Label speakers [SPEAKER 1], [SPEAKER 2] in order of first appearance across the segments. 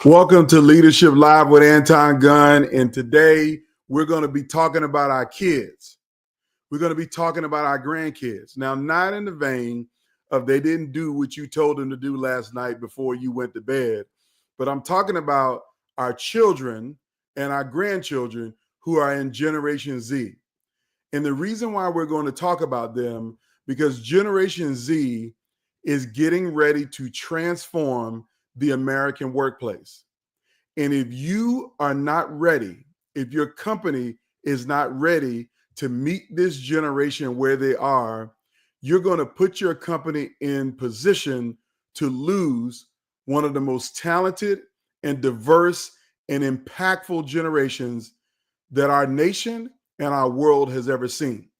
[SPEAKER 1] Welcome to Leadership Live with Anton Gunn. And today we're going to be talking about our kids. We're going to be talking about our grandkids. Now, not in the vein of they didn't do what you told them to do last night before you went to bed, but I'm talking about our children and our grandchildren who are in Generation Z. And the reason why we're going to talk about them, because Generation Z is getting ready to transform the American workplace. And if you are not ready, if your company is not ready to meet this generation where they are, you're going to put your company in position to lose one of the most talented and diverse and impactful generations that our nation and our world has ever seen.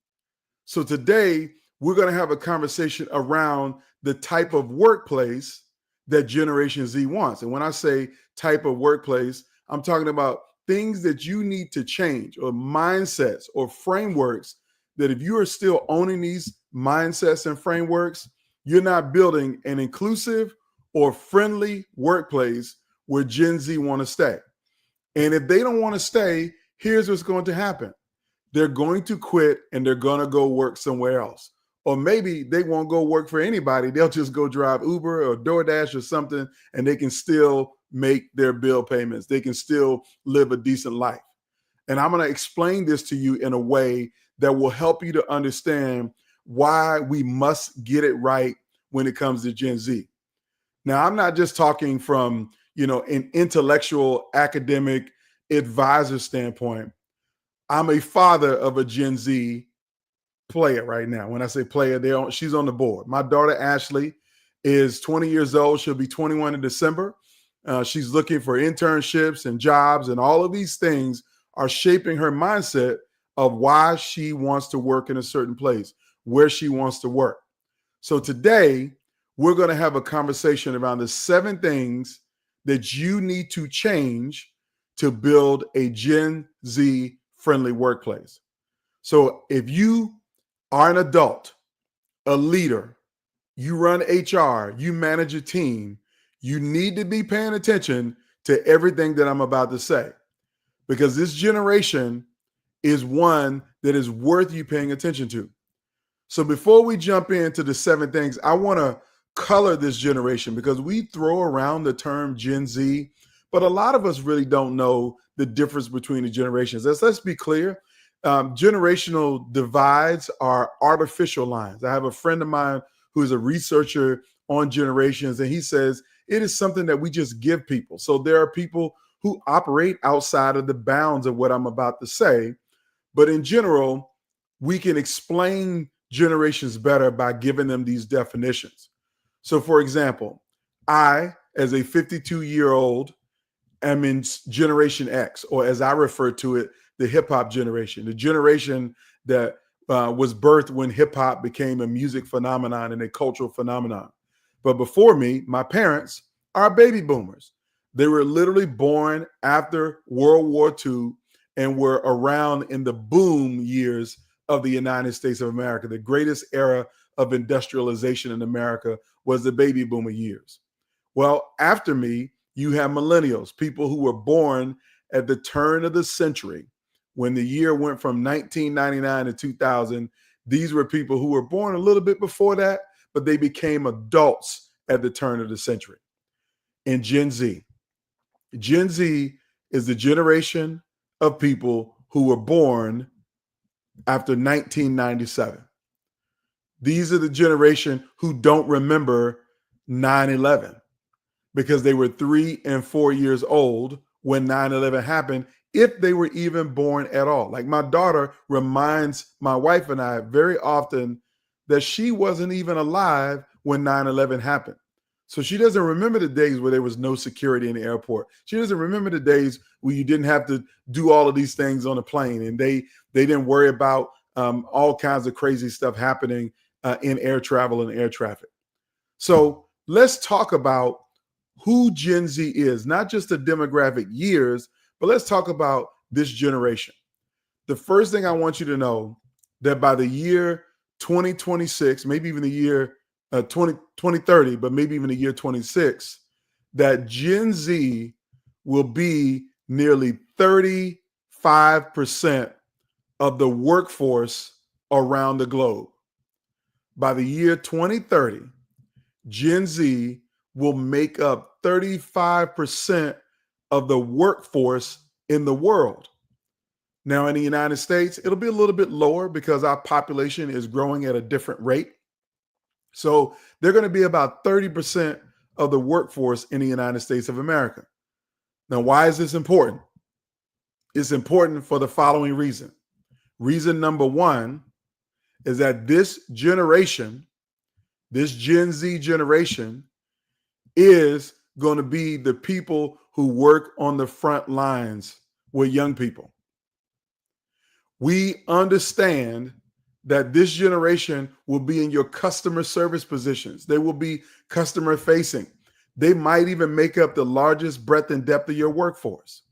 [SPEAKER 1] So today, we're going to have a conversation around the type of workplace that Generation Z wants. And when I say type of workplace, I'm talking about things that you need to change, or mindsets or frameworks that if you are still owning these mindsets and frameworks, you're not building an inclusive or friendly workplace where Gen Z want to stay. And if they don't want to stay, here's what's going to happen. They're going to quit and they're going to go work somewhere else. Or maybe they won't go work for anybody. They'll just go drive Uber or DoorDash or something, and they can still make their bill payments. They can still live a decent life. And I'm going to explain this to you in a way that will help you to understand why we must get it right when it comes to Gen Z. Now, I'm not just talking from, an intellectual academic advisor standpoint. I'm a father of a Gen Z player right now. When I say player, she's on the board. My daughter, Ashley, is 20 years old. She'll be 21 in December. She's looking for internships and jobs, and all of these things are shaping her mindset of why she wants to work in a certain place, where she wants to work. So today, we're going to have a conversation around the 7 things that you need to change to build a Gen Z friendly workplace. So if you are an adult, a leader, you run HR, you manage a team, you need to be paying attention to everything that I'm about to say, because this generation is one that is worth you paying attention to. So before we jump into the 7 things, I want to color this generation, because we throw around the term Gen Z, but a lot of us really don't know the difference between the generations. Let's be clear. Generational divides are artificial lines. I have a friend of mine who is a researcher on generations, and he says it is something that we just give people. So there are people who operate outside of the bounds of what I'm about to say, but in general, we can explain generations better by giving them these definitions. So for example, I, as a 52-year-old, am in Generation X, or as I refer to it, the hip hop generation, the generation that was birthed when hip hop became a music phenomenon and a cultural phenomenon. But before me, my parents are baby boomers. They were literally born after World War II and were around in the boom years of the United States of America. The greatest era of industrialization in America was the baby boomer years. Well, after me, you have millennials, people who were born at the turn of the century. When the year went from 1999 to 2000, these were people who were born a little bit before that, but they became adults at the turn of the century. And Gen Z. Gen Z is the generation of people who were born after 1997. These are the generation who don't remember 9/11 because they were 3 and 4 years old when 9/11 happened, if they were even born at all. Like my daughter reminds my wife and I very often that she wasn't even alive when 9/11 happened. So she doesn't remember the days where there was no security in the airport. She doesn't remember the days where you didn't have to do all of these things on a plane, and they didn't worry about all kinds of crazy stuff happening in air travel and air traffic. So let's talk about who Gen Z is, not just the demographic years, but let's talk about this generation. The first thing I want you to know that by the year 2026, maybe even the year 2030, but maybe even the year 26, that Gen Z will be nearly 35% of the workforce around the globe. By the year 2030, Gen Z will make up 35% of the workforce in the world. Now, in the United States, it'll be a little bit lower because our population is growing at a different rate. So they're going to be about 30% of the workforce in the United States of America. Now, why is this important? It's important for the following reason. Reason number one is that this generation, this Gen Z generation, is going to be the people who work on the front lines with young people. We understand that this generation will be in your customer service positions. They will be customer facing. They might even make up the largest breadth and depth of your workforce.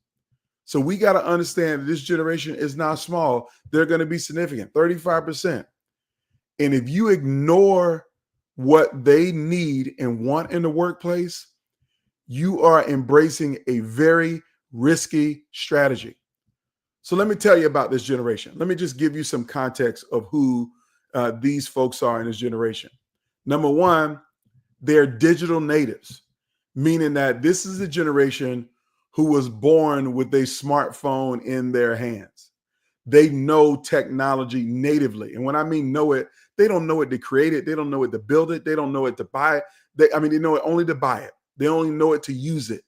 [SPEAKER 1] So we got to understand that this generation is not small. They're going to be significant, 35%. And if you ignore what they need and want in the workplace, you are embracing a very risky strategy. So let me tell you about this generation. Let me just give you some context of who these folks are in this generation. Number one, they're digital natives, meaning that this is a generation who was born with a smartphone in their hands. They know technology natively. And when I mean know it, they don't know it to create it. They don't know it to build it. They don't know it to buy it. They know it only to buy it. They only know it to use it.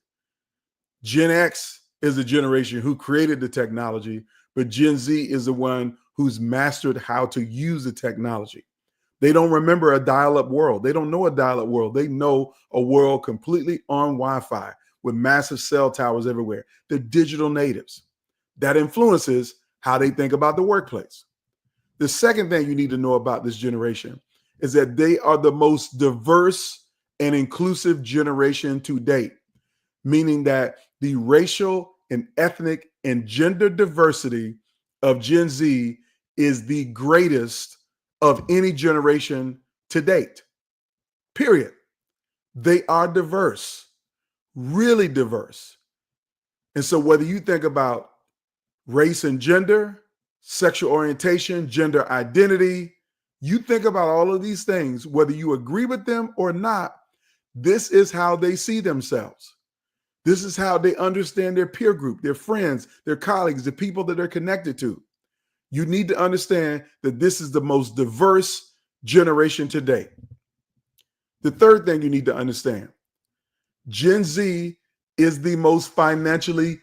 [SPEAKER 1] Gen X is the generation who created the technology, but Gen Z is the one who's mastered how to use the technology. They don't remember a dial-up world. They don't know a dial-up world. They know a world completely on Wi-Fi with massive cell towers everywhere. They're digital natives. That influences how they think about the workplace. The second thing you need to know about this generation is that they are the most diverse and inclusive generation to date, meaning that the racial and ethnic and gender diversity of Gen Z is the greatest of any generation to date, period. They are diverse, really diverse. And so whether you think about race and gender, sexual orientation, gender identity, you think about all of these things, whether you agree with them or not, this is how they see themselves. This is how they understand their peer group, their friends, their colleagues, the people that they're connected to. You need to understand that this is the most diverse generation today. The third thing you need to understand, Gen Z is the most financially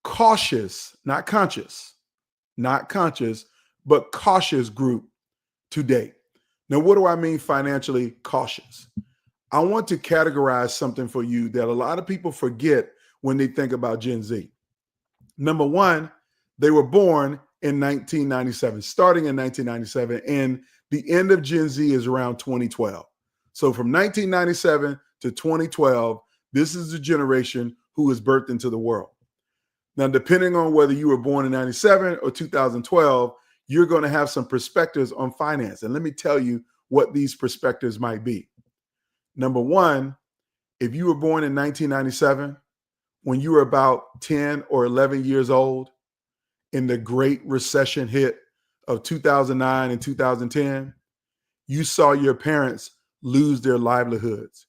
[SPEAKER 1] cautious, not conscious, but cautious group to date. Now, what do I mean financially cautious? I want to categorize something for you that a lot of people forget when they think about Gen Z. Number one, they were born in 1997, starting in 1997, and the end of Gen Z is around 2012. So from 1997 to 2012, this is the generation who was birthed into the world. Now, depending on whether you were born in 97 or 2012, you're going to have some perspectives on finance. And let me tell you what these perspectives might be. Number one, if you were born in 1997, when you were about 10 or 11 years old, and the Great Recession hit of 2009 and 2010, you saw your parents lose their livelihoods.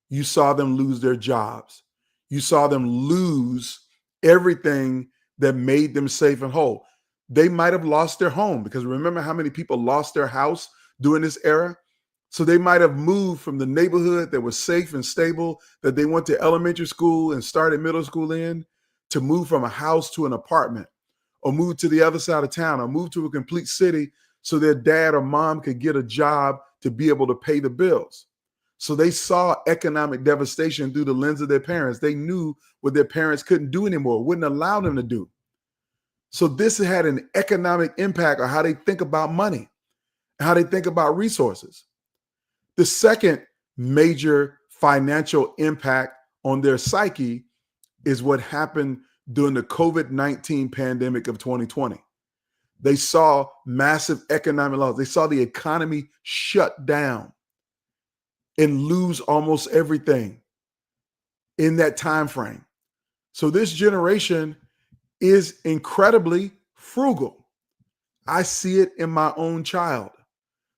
[SPEAKER 1] You saw them lose their jobs. You saw them lose everything that made them safe and whole. They might have lost their home, because remember how many people lost their house during this era? So they might have moved from the neighborhood that was safe and stable, that they went to elementary school and started middle school in, to move from a house to an apartment, or move to the other side of town, or move to a complete city so their dad or mom could get a job to be able to pay the bills. So they saw economic devastation through the lens of their parents. They knew what their parents couldn't do anymore, wouldn't allow them to do. So this had an economic impact on how they think about money, how they think about resources. The second major financial impact on their psyche is what happened during the COVID-19 pandemic of 2020. They saw massive economic loss. They saw the economy shut down and lose almost everything in that time frame. So this generation is incredibly frugal. I see it in my own child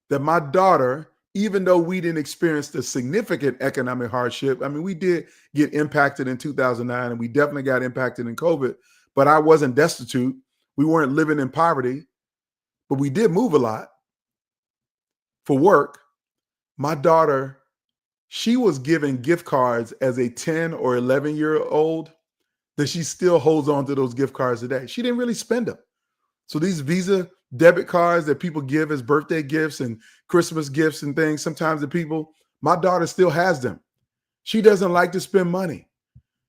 [SPEAKER 1] that my daughter, even though we didn't experience the significant economic hardship, I mean, we did get impacted in 2009 and we definitely got impacted in COVID, but I wasn't destitute. We weren't living in poverty, but we did move a lot for work. My daughter, she was given gift cards as a 10 or 11-year-old that she still holds on to those gift cards today. She didn't really spend them. So these Visa debit cards that people give as birthday gifts and Christmas gifts and things, sometimes the people, my daughter still has them. She doesn't like to spend money.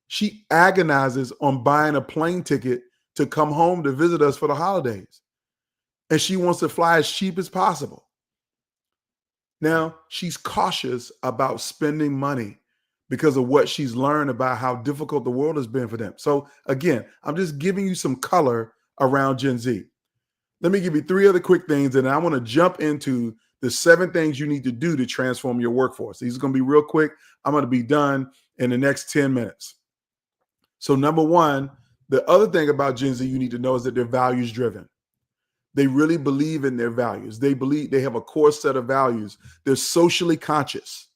[SPEAKER 1] She agonizes on buying a plane ticket to come home to visit us for the holidays. And she wants to fly as cheap as possible. Now, she's cautious about spending money because of what she's learned about how difficult the world has been for them. So again, I'm just giving you some color around Gen Z. Let me give you 3 other quick things, and I want to jump into the 7 things you need to do to transform your workforce. These are going to be real quick. I'm going to be done in the next 10 minutes. So number 1, the other thing about Gen Z you need to know is that they're values driven. They really believe in their values. They believe they have a core set of values. They're socially conscious.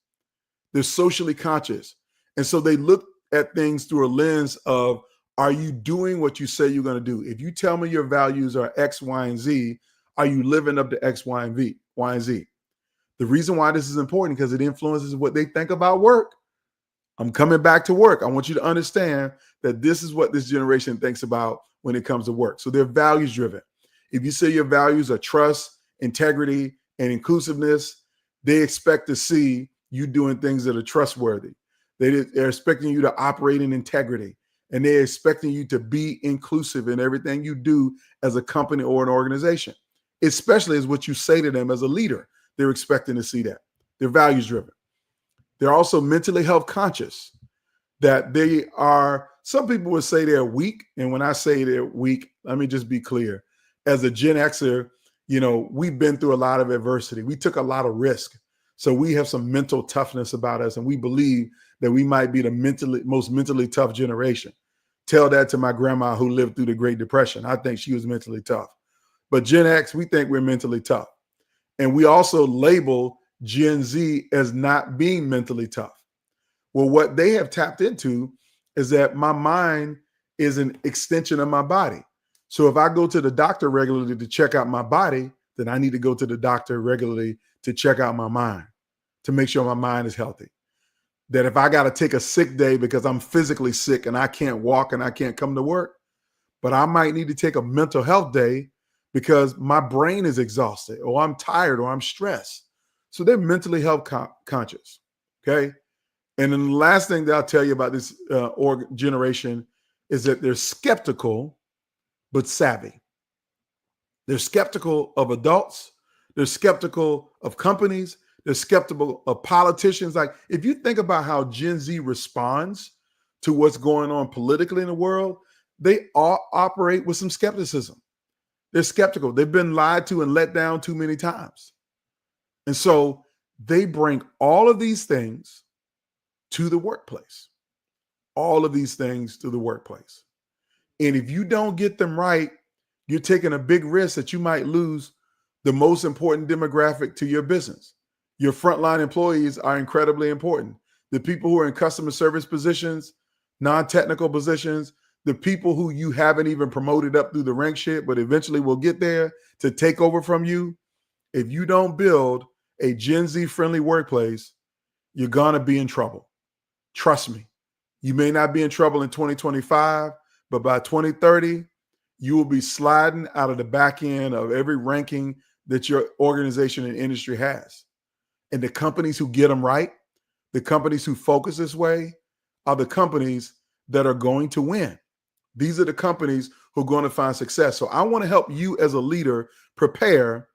[SPEAKER 1] They're socially conscious. And so they look at things through a lens of, are you doing what you say you're going to do? If you tell me your values are X, Y, and Z, are you living up to X, Y, and Z? The reason why this is important because it influences what they think about work. I'm coming back to work. I want you to understand that this is what this generation thinks about when it comes to work. So they're values driven. If you say your values are trust, integrity, and inclusiveness, they expect to see you doing things that are trustworthy. They're expecting you to operate in integrity, and they're expecting you to be inclusive in everything you do as a company or an organization, especially as what you say to them as a leader. They're expecting to see that. They're values driven. They're also mentally health conscious, that they are, some people would say they're weak. And when I say they're weak, let me just be clear. As a Gen Xer, we've been through a lot of adversity. We took a lot of risk. So we have some mental toughness about us. And we believe that we might be the most mentally tough generation. Tell that to my grandma who lived through the Great Depression. I think she was mentally tough. But Gen X, we think we're mentally tough. And we also label Gen Z as not being mentally tough. Well, what they have tapped into is that my mind is an extension of my body. So if I go to the doctor regularly to check out my body, then I need to go to the doctor regularly to check out my mind, to make sure my mind is healthy. That if I got to take a sick day because I'm physically sick and I can't walk and I can't come to work, but I might need to take a mental health day because my brain is exhausted or I'm tired or I'm stressed. So they're mentally health conscious, okay? And then the last thing that I'll tell you about this generation is that they're skeptical but savvy. They're skeptical of adults. They're skeptical of companies. They're skeptical of politicians. Like, if you think about how Gen Z responds to what's going on politically in the world, they all operate with some skepticism. They're skeptical. They've been lied to and let down too many times. And so they bring all of these things to the workplace. All of these things to the workplace. And if you don't get them right, you're taking a big risk that you might lose the most important demographic to your business. Your frontline employees are incredibly important. The people who are in customer service positions, non-technical positions, the people who you haven't even promoted up through the rank yet, but eventually will get there to take over from you. If you don't build a Gen Z friendly workplace, you're going to be in trouble. Trust me. You may not be in trouble in 2025, but by 2030, you will be sliding out of the back end of every ranking that your organization and industry has. And the companies who get them right, the companies who focus this way, are the companies that are going to win. These are the companies who are going to find success. So I want to help you as a leader prepare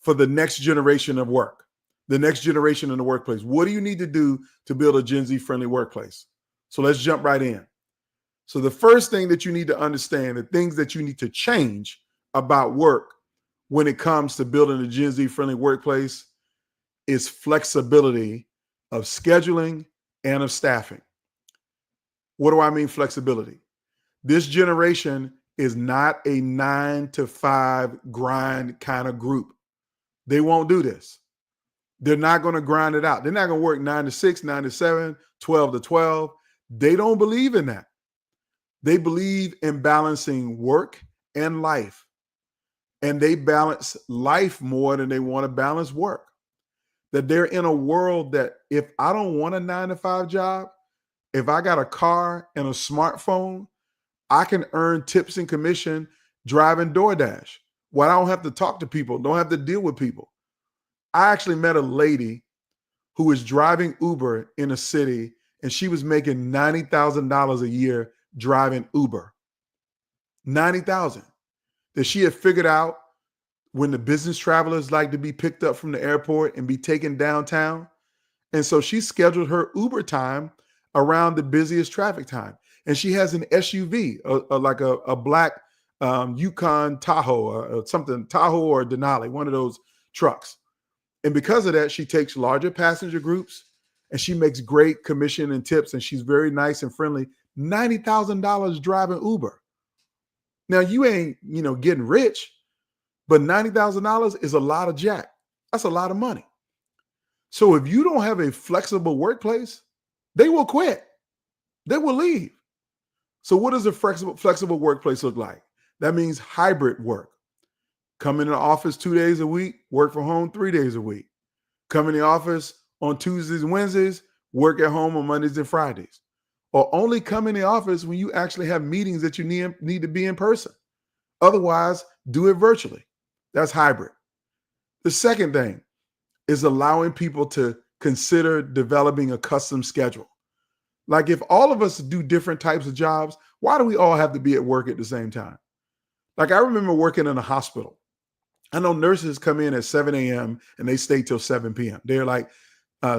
[SPEAKER 1] for the next generation of work, the next generation in the workplace. What do you need to do to build a Gen Z friendly workplace? So let's jump right in. So the first thing that you need to understand, the things that you need to change about work when it comes to building a Gen Z friendly workplace, is flexibility of scheduling and of staffing. What do I mean flexibility? This generation is not a 9 to 5 grind kind of group. They won't do this. They're not going to grind it out. They're not going to work 9 to 6, 9 to 7, 12 to 12. They don't believe in that. They believe in balancing work and life. And they balance life more than they want to balance work. That they're in a world that if I don't want a 9 to 5 job, if I got a car and a smartphone, I can earn tips and commission driving DoorDash. Well, I don't have to talk to people, don't have to deal with people. I actually met a lady who was driving Uber in a city, and she was making $90,000 a year driving Uber. $90,000 that she had figured out when the business travelers like to be picked up from the airport and be taken downtown. And so she scheduled her Uber time around the busiest traffic time. And she has an SUV, like a black Yukon Tahoe or something, Tahoe or Denali, one of those trucks. And because of that, she takes larger passenger groups and she makes great commission and tips, and she's very nice and friendly. $90,000 driving Uber. Now you ain't, getting rich, but $90,000 is a lot of jack. That's a lot of money. So if you don't have a flexible workplace, they will quit. They will leave. So what does a flexible workplace look like? That means hybrid work. Come in the office 2 days a week, work from home 3 days a week. Come in the office on Tuesdays and Wednesdays, work at home on Mondays and Fridays. Or only come in the office when you actually have meetings that you need to be in person. Otherwise, do it virtually. That's hybrid. The second thing is allowing people to consider developing a custom schedule. Like if all of us do different types of jobs, why do we all have to be at work at the same time? Like I remember working in a hospital. I know nurses come in at 7 a.m. and they stay till 7 p.m. They're like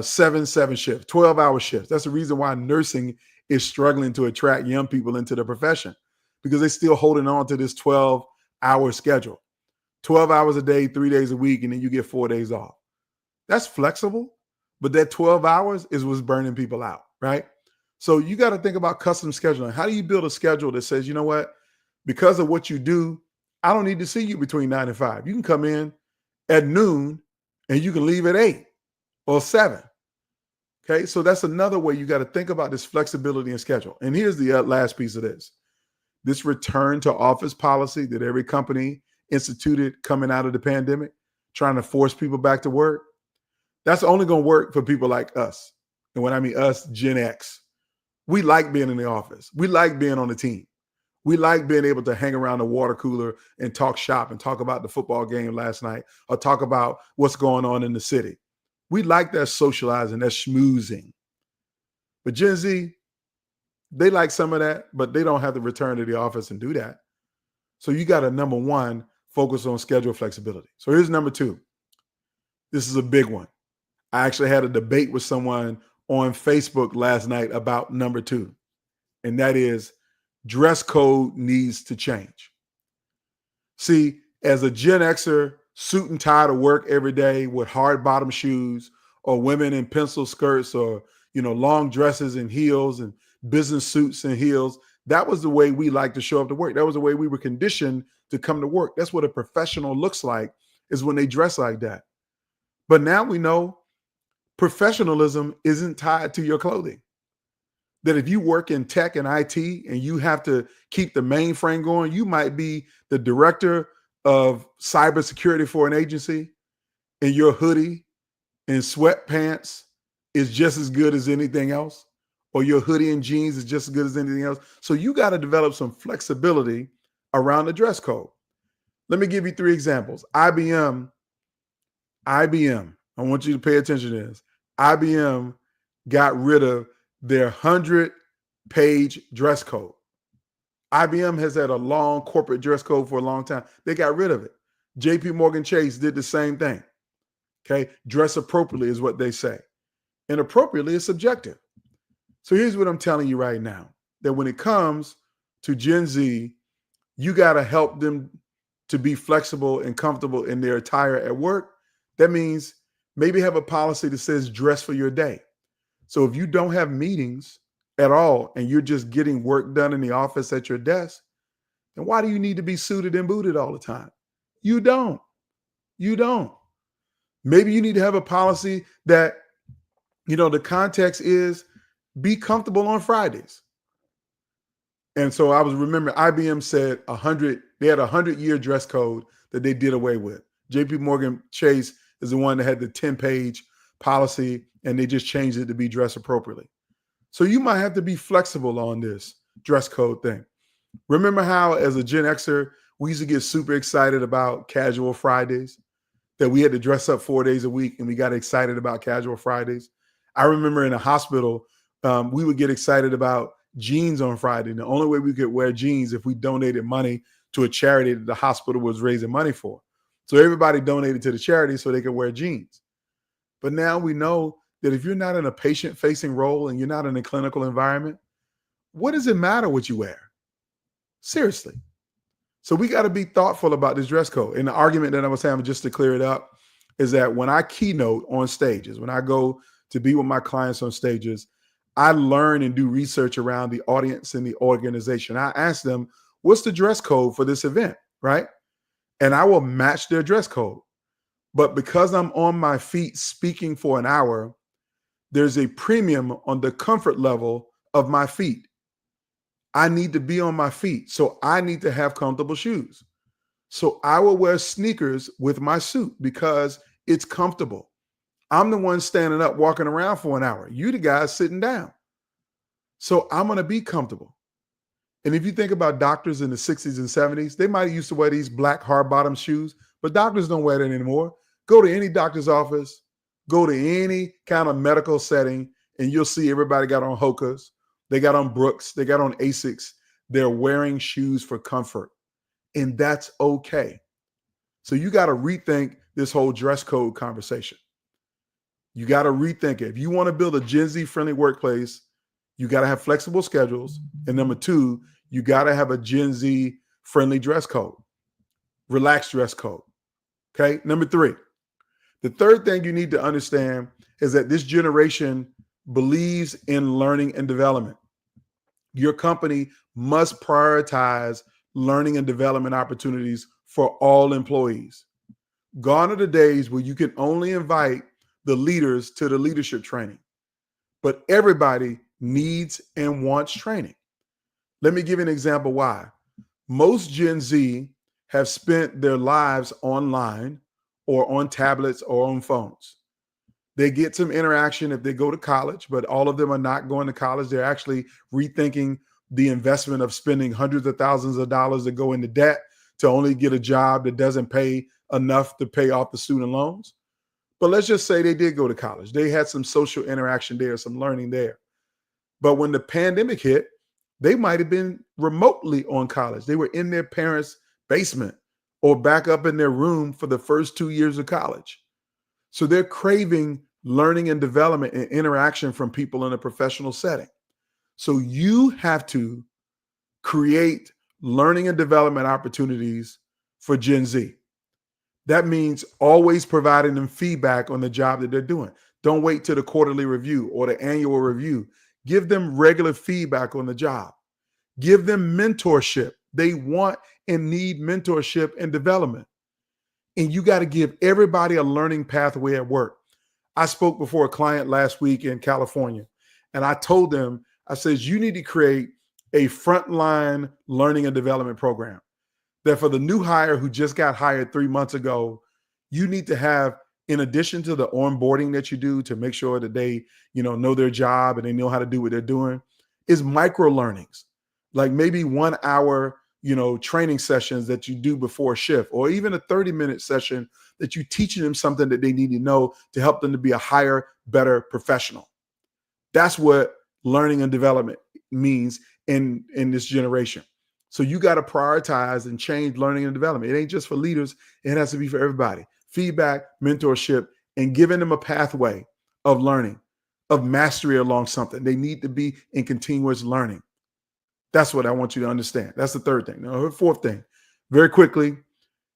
[SPEAKER 1] 7 shifts, 12-hour shifts. That's the reason why nursing is struggling to attract young people into the profession, because they're still holding on to this 12-hour schedule. 12 hours a day, 3 days a week, and then you get 4 days off. That's flexible, but that 12 hours is what's burning people out, right? So you got to think about custom scheduling. How do you build a schedule that says, you know what, because of what you do, I don't need to see you between 9 and 5. You can come in at noon and you can leave at 8 or 7. Okay, so that's another way you got to think about this flexibility and schedule. And here's the last piece of this. This return to office policy that every company instituted coming out of the pandemic, trying to force people back to work. That's only going to work for people like us. And when I mean us, Gen X. We like being in the office. We like being on the team. We like being able to hang around the water cooler and talk shop and talk about the football game last night or talk about what's going on in the city. We like that socializing, that schmoozing. But Gen Z, they like some of that, but they don't have to return to the office and do that. So you got to, number one, focus on schedule flexibility. So here's number two. This is a big one. I actually had a debate with someone on Facebook last night about number two, and that is dress code needs to change. See, as a Gen Xer, suit and tie to work every day with hard bottom shoes, or women in pencil skirts, or long dresses and heels and business suits and heels, that was the way we like to show up to work. That was the way we were conditioned to come to work. That's what a professional looks like, is when they dress like that. But now we know professionalism isn't tied to your clothing. That if you work in tech and IT and you have to keep the mainframe going, you might be the director of cybersecurity for an agency, and your hoodie and sweatpants is just as good as anything else, or your hoodie and jeans is just as good as anything else. So you got to develop some flexibility around the dress code. Let me give you 3 examples. IBM, I want you to pay attention to this. IBM got rid of their 100-page dress code. IBM has had a long corporate dress code for a long time. They got rid of it. JP Morgan Chase did the same thing. Okay, dress appropriately is what they say. And appropriately is subjective. So here's what I'm telling you right now, that when it comes to Gen Z, you got to help them to be flexible and comfortable in their attire at work. That means maybe have a policy that says dress for your day. So if you don't have meetings at all, and you're just getting work done in the office at your desk, then why do you need to be suited and booted all the time? You don't. You don't. Maybe you need to have a policy that, the context is be comfortable on Fridays. And so I was remembering IBM said they had a 100-year dress code that they did away with. JP Morgan Chase is the one that had the 10-page policy, and they just changed it to be dressed appropriately. So you might have to be flexible on this dress code thing. Remember how, as a Gen Xer, we used to get super excited about casual Fridays, that we had to dress up 4 days a week, and we got excited about casual Fridays. I remember in a hospital, we would get excited about jeans on Friday. And the only way we could wear jeans if we donated money to a charity that the hospital was raising money for. So everybody donated to the charity so they could wear jeans. But now we know that if you're not in a patient-facing role and you're not in a clinical environment, what does it matter what you wear? Seriously. So we got to be thoughtful about this dress code. And the argument that I was having, just to clear it up, is that when I keynote on stages, when I go to be with my clients on stages, I learn and do research around the audience and the organization. I ask them, what's the dress code for this event, right? And I will match their dress code. But because I'm on my feet speaking for an hour, there's a premium on the comfort level of my feet. I need to be on my feet, so I need to have comfortable shoes. So I will wear sneakers with my suit because it's comfortable. I'm the one standing up, walking around for an hour. You the guys sitting down. So I'm going to be comfortable. And if you think about doctors in the 60s and 70s, they might have used to wear these black hard bottom shoes, but doctors don't wear that anymore. Go to any doctor's office, go to any kind of medical setting, and you'll see everybody got on Hokas. They got on Brooks. They got on Asics. They're wearing shoes for comfort. And that's okay. So you got to rethink this whole dress code conversation. You got to rethink it. If you want to build a Gen Z friendly workplace, you got to have flexible schedules. And number two, you got to have a Gen Z friendly dress code, relaxed dress code. Okay. Number three, the third thing you need to understand is that this generation believes in learning and development. Your company must prioritize learning and development opportunities for all employees. Gone are the days where you can only invite the leaders to the leadership training, but everybody needs and wants training. Let me give you an example why. Most Gen Z have spent their lives online or on tablets or on phones. They get some interaction if they go to college, but all of them are not going to college. They're actually rethinking the investment of spending hundreds of thousands of dollars to go into debt to only get a job that doesn't pay enough to pay off the student loans. But let's just say they did go to college. They had some social interaction there, some learning there. But when the pandemic hit, they might have been remotely on college. They were in their parents' basement or back up in their room for the first 2 years of college. So they're craving learning and development and interaction from people in a professional setting. So you have to create learning and development opportunities for Gen Z. That means always providing them feedback on the job that they're doing. Don't wait till the quarterly review or the annual review. Give them regular feedback on the job. Give them mentorship. They want and need mentorship and development. And you got to give everybody a learning pathway at work. I spoke before a client last week in California, and I told them, I said, you need to create a frontline learning and development program that for the new hire who just got hired 3 months ago, you need to have, in addition to the onboarding that you do to make sure that they, know their job and they know how to do what they're doing, is micro learnings, like maybe 1 hour, training sessions that you do before shift, or even a 30-minute session that you teaching them something that they need to know to help them to be a higher, better professional. That's what learning and development means in this generation. So you got to prioritize and change learning and development. It ain't just for leaders. It has to be for everybody. Feedback, mentorship, and giving them a pathway of learning, of mastery along something. They need to be in continuous learning. That's what I want you to understand. That's the third thing. Now, the fourth thing, very quickly,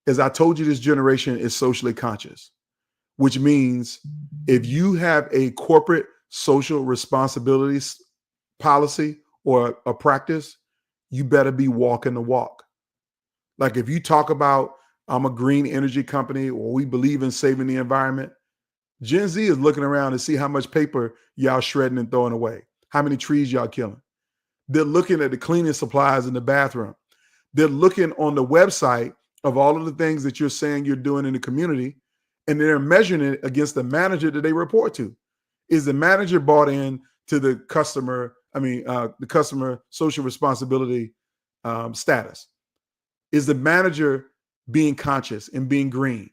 [SPEAKER 1] is I told you this generation is socially conscious, which means if you have a corporate social responsibilities policy or a practice, you better be walking the walk. Like if you talk about, I'm a green energy company or we believe in saving the environment, Gen Z is looking around to see how much paper y'all shredding and throwing away, how many trees y'all killing. They're looking at the cleaning supplies in the bathroom. They're looking on the website of all of the things that you're saying you're doing in the community, and they're measuring it against the manager that they report to. Is the manager bought in to the customer, the customer social responsibility status? Is the manager being conscious and being green?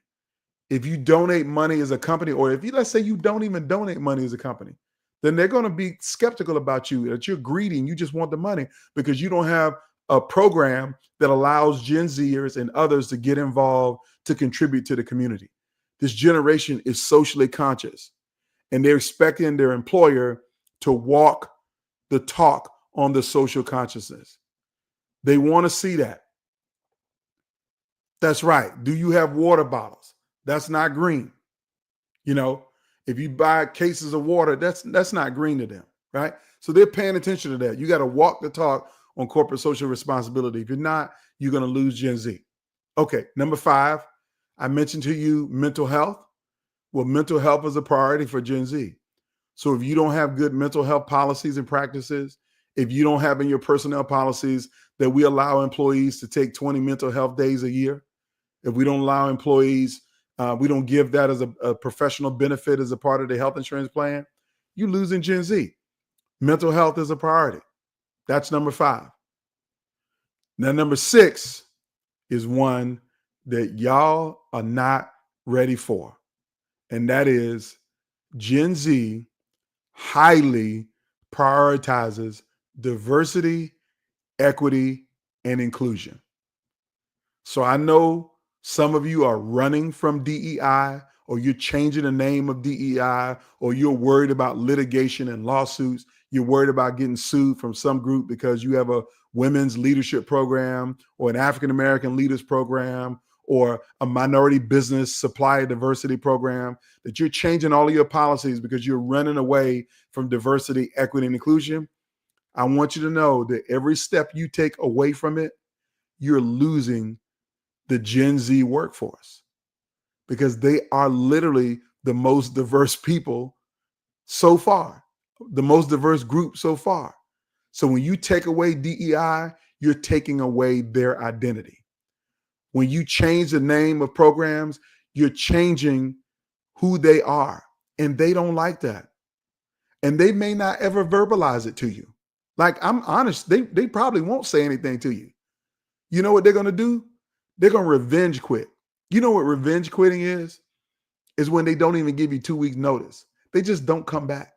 [SPEAKER 1] If you donate money as a company, or if you, let's say you don't even donate money as a company, then they're going to be skeptical about you, that you're greedy and you just want the money because you don't have a program that allows Gen Zers and others to get involved to contribute to the community. This generation is socially conscious and they're expecting their employer to walk the talk on the social consciousness. They want to see that. That's right. Do you have water bottles? That's not green. You know, if you buy cases of water, that's not green to them, right? So they're paying attention to that. You got to walk the talk on corporate social responsibility. If you're not, you're going to lose Gen Z. Okay, number 5, I mentioned to you mental health. Well, mental health is a priority for Gen Z. So if you don't have good mental health policies and practices, if you don't have in your personnel policies that we allow employees to take 20 mental health days a year, if we don't allow employees, we don't give that as a professional benefit as a part of the health insurance plan, you're losing Gen Z. Mental health is a priority. That's number 5. Now, number 6 is one that y'all are not ready for, and that is Gen Z highly prioritizes diversity, equity, and inclusion. So I know some of you are running from DEI, or you're changing the name of DEI, or you're worried about litigation and lawsuits. You're worried about getting sued from some group because you have a women's leadership program or an African-American leaders program or a minority business supplier diversity program, that you're changing all of your policies because you're running away from diversity, equity, and inclusion. I want you to know that every step you take away from it, you're losing the Gen Z workforce, because they are literally the most diverse people so far, the most diverse group so far. So when you take away DEI, you're taking away their identity. When you change the name of programs, you're changing who they are, and they don't like that. And they may not ever verbalize it to you. Like, I'm honest, they probably won't say anything to you. You know what they're going to do? They're going to revenge quit. You know what revenge quitting is? Is when they don't even give you 2 weeks notice. They just don't come back.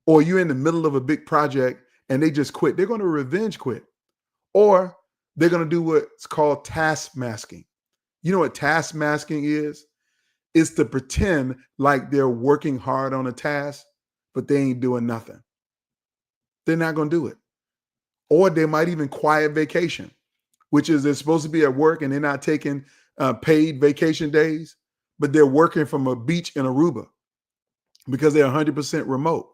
[SPEAKER 1] Or you're in the middle of a big project and they just quit. They're going to revenge quit. Or they're going to do what's called task masking. You know what task masking is? It's to pretend like they're working hard on a task, but they ain't doing nothing. They're not going to do it. Or they might even quiet vacation, which is they're supposed to be at work and they're not taking paid vacation days, but they're working from a beach in Aruba because they're 100% remote.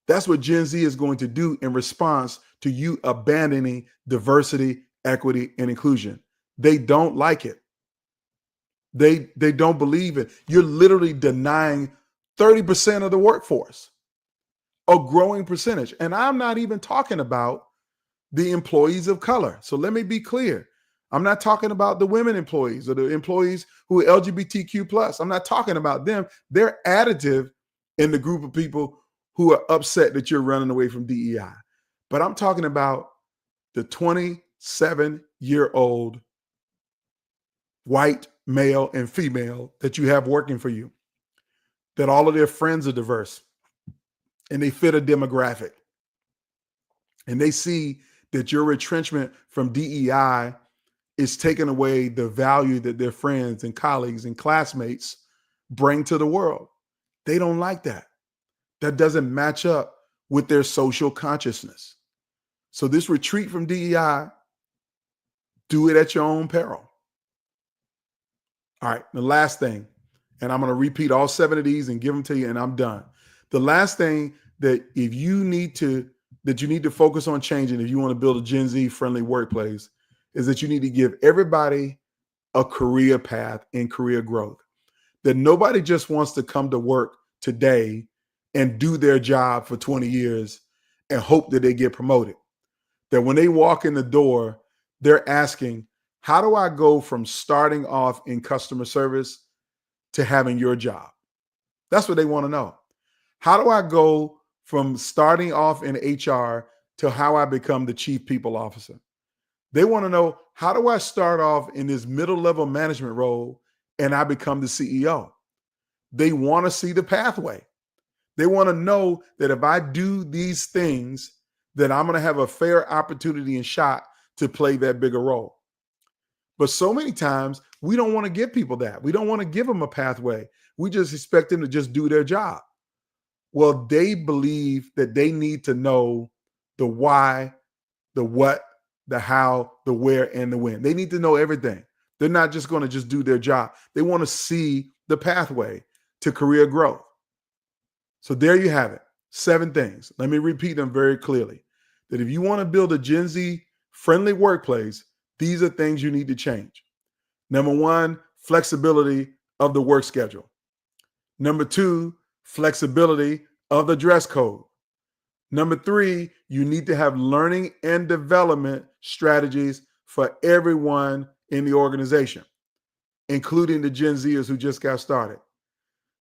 [SPEAKER 1] That's what Gen Z is going to do in response to you abandoning diversity, equity, and inclusion. They don't like it. They don't believe it. You're literally denying 30% of the workforce, a growing percentage. And I'm not even talking about the employees of color. So let me be clear. I'm not talking about the women employees or the employees who are LGBTQ plus. I'm not talking about them. They're additive in the group of people who are upset that you're running away from DEI. But I'm talking about the 27-year-old white male and female that you have working for you, that all of their friends are diverse and they fit a demographic. And they see that your retrenchment from DEI is taking away the value that their friends and colleagues and classmates bring to the world. They don't like that. That doesn't match up with their social consciousness. So this retreat from DEI, do it at your own peril. All right, the last thing, and I'm going to repeat all 7 of these and give them to you, and I'm done. The last thing that you need to focus on changing if you want to build a Gen Z friendly workplace is that you need to give everybody a career path and career growth. That nobody just wants to come to work today and do their job for 20 years and hope that they get promoted. That when they walk in the door, they're asking, how do I go from starting off in customer service to having your job? That's what they want to know. How do I go from starting off in HR to how I become the chief people officer? They want to know, how do I start off in this middle level management role and I become the CEO? They want to see the pathway. They want to know that if I do these things, that I'm going to have a fair opportunity and shot to play that bigger role. But so many times we don't want to give people that. We don't want to give them a pathway. We just expect them to just do their job. Well, they believe that they need to know the why, the what, the how, the where, and the when. They need to know everything. They're not just going to just do their job. They want to see the pathway to career growth. So there you have it. 7 things. Let me repeat them very clearly. That if you want to build a Gen Z friendly workplace, these are things you need to change. Number 1, flexibility of the work schedule. Number 2, flexibility of the dress code. Number 3, you need to have learning and development strategies for everyone in the organization, including the Gen Zers who just got started.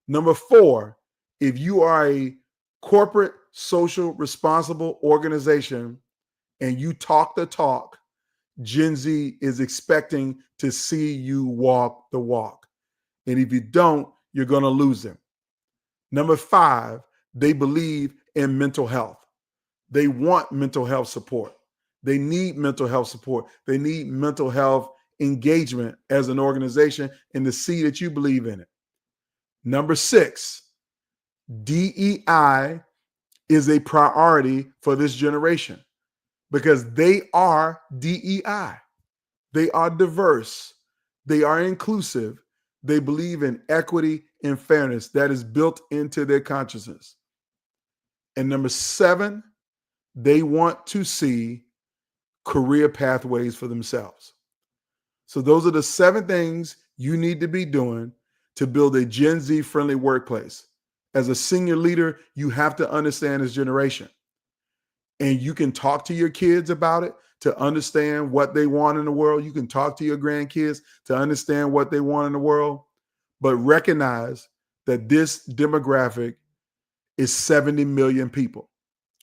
[SPEAKER 1] Number 4, if you are a corporate, social, responsible organization and you talk the talk, Gen Z is expecting to see you walk the walk. And if you don't, you're going to lose them. Number 5, they believe in mental health. They want mental health support. They need mental health support. They need mental health engagement as an organization and to see that you believe in it. Number 6, DEI is a priority for this generation because they are DEI. They are diverse. They are inclusive. They believe in equity and fairness that is built into their consciousness. And number 7, they want to see career pathways for themselves. So those are the 7 things you need to be doing to build a Gen Z friendly workplace. As a senior leader, you have to understand this generation. And you can talk to your kids about it to understand what they want in the world. You can talk to your grandkids to understand what they want in the world. But recognize that this demographic is 70 million people.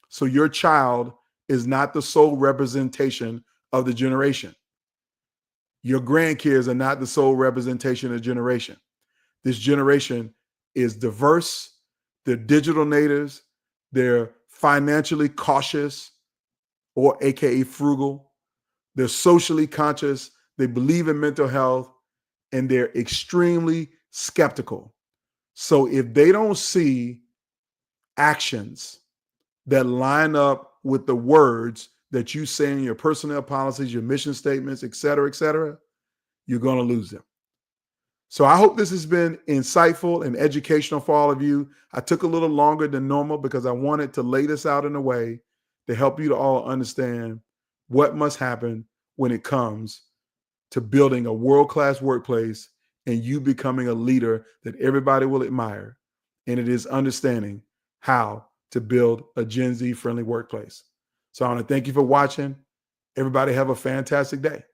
[SPEAKER 1] So your child is not the sole representation of the generation. Your grandkids are not the sole representation of the generation. This generation is diverse. They're digital natives. They're financially cautious, or AKA frugal. They're socially conscious. They believe in mental health, and they're extremely skeptical. So if they don't see actions that line up with the words that you say in your personnel policies, your mission statements, et cetera, you're going to lose them. So I hope this has been insightful and educational for all of you. I took a little longer than normal because I wanted to lay this out in a way to help you to all understand what must happen when it comes to building a world-class workplace and you becoming a leader that everybody will admire. And it is understanding how to build a Gen Z friendly workplace. So I want to thank you for watching. Everybody have a fantastic day.